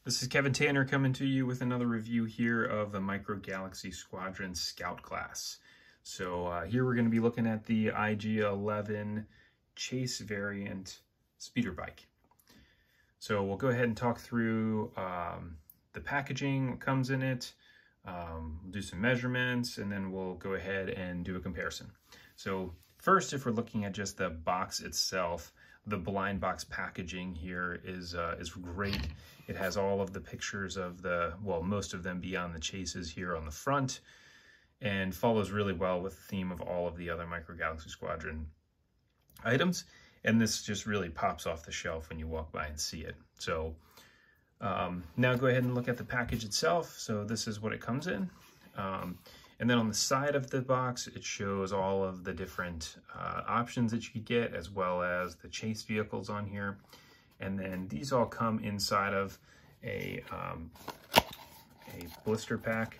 This is Kevin Tanner coming to you with another review here of the Micro Galaxy Squadron Scout class. So here we're going to be looking at the IG11 Chase variant speeder bike. So we'll go ahead and talk through the packaging, what comes in it, we'll do some measurements, and then we'll go ahead and do a comparison. So first, if we're looking at just the box itself, the blind box packaging here is great. It has all of the pictures of most of them beyond the chases here on the front, and follows really well with the theme of all of the other Micro Galaxy Squadron items. And this just really pops off the shelf when you walk by and see it. So now go ahead and look at the package itself. So this is what it comes in. And then on the side of the box, it shows all of the different options that you could get, as well as the chase vehicles on here. And then these all come inside of a blister pack.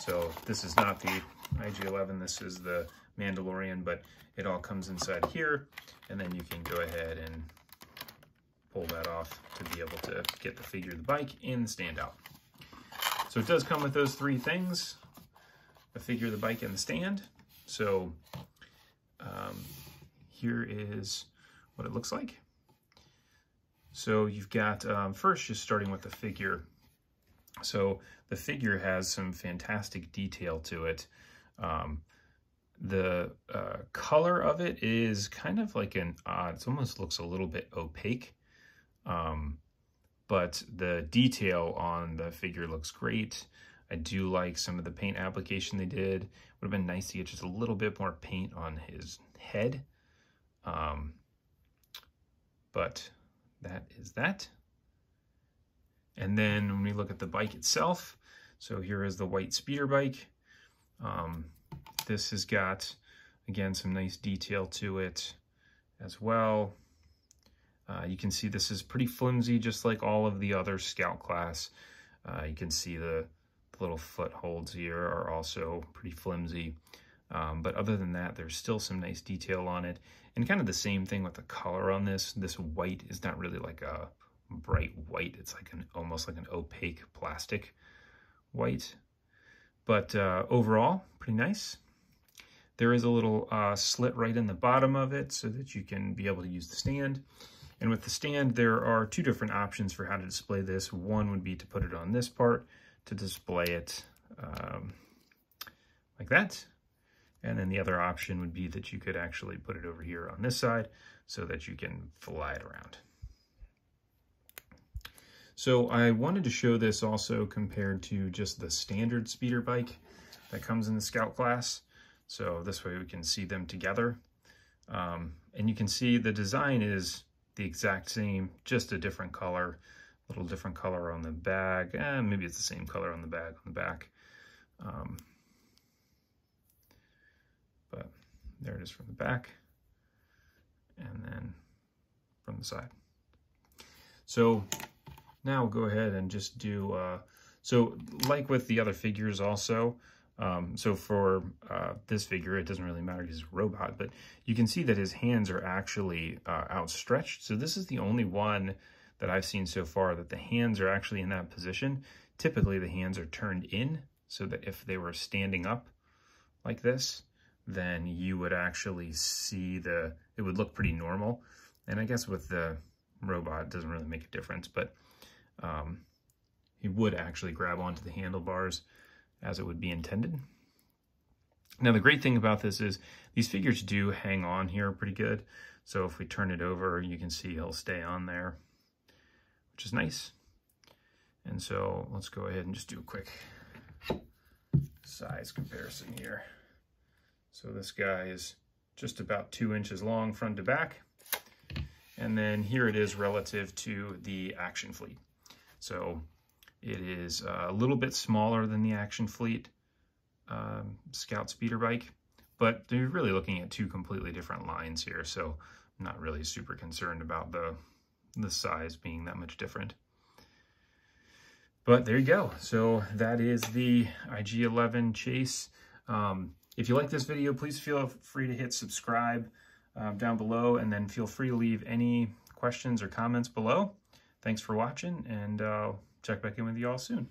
So this is not the IG11, this is the Mandalorian, but it all comes inside here. And then you can go ahead and pull that off to be able to get the figure of the bike and the stand out. So it does come with those three things: the figure of the bike and the stand. So here is what it looks like. So you've got, first just starting with the figure. So the figure has some fantastic detail to it. The color of it is kind of like an odd, it almost looks a little bit opaque. But the detail on the figure looks great. I do like some of the paint application they did. Would have been nice to get just a little bit more paint on his head. But that is that. And then when we look at the bike itself, so here is the white speeder bike. This has got, again, some nice detail to it as well. You can see this is pretty flimsy, just like all of the other Scout class. You can see the little footholds here are also pretty flimsy. But other than that, there's still some nice detail on it. And kind of the same thing with the color on this. This white is not really like a bright white. It's like almost like an opaque plastic white. But overall, pretty nice. There is a little slit right in the bottom of it so that you can be able to use the stand. And with the stand, there are two different options for how to display this. One would be to put it on this part to display it like that. And then the other option would be that you could actually put it over here on this side so that you can fly it around. So I wanted to show this also compared to just the standard speeder bike that comes in the Scout class. So this way we can see them together. And you can see the design is the exact same, just a different color, a little different color on the bag. Maybe it's the same color on the bag, on the back. But there it is from the back, and then from the side. So now we'll go ahead and just do, so like with the other figures also, so for this figure, it doesn't really matter because he's a robot, but you can see that his hands are actually outstretched. So this is the only one that I've seen so far that the hands are actually in that position. Typically the hands are turned in so that if they were standing up like this, then you would actually see it would look pretty normal. And I guess with the robot, it doesn't really make a difference, but he would actually grab onto the handlebars as it would be intended. Now the great thing about this is these figures do hang on here pretty good. So if we turn it over, you can see he'll stay on there, which is nice. And so let's go ahead and just do a quick size comparison here. So this guy is just about 2 inches long front to back. And then here it is relative to the Action Fleet. So it is a little bit smaller than the Action Fleet Scout speeder bike, but they're really looking at two completely different lines here. So I'm not really super concerned about the size being that much different. But there you go. So that is the IG11 Chase. If you like this video, please feel free to hit subscribe down below, and then feel free to leave any questions or comments below. Thanks for watching, and check back in with you all soon.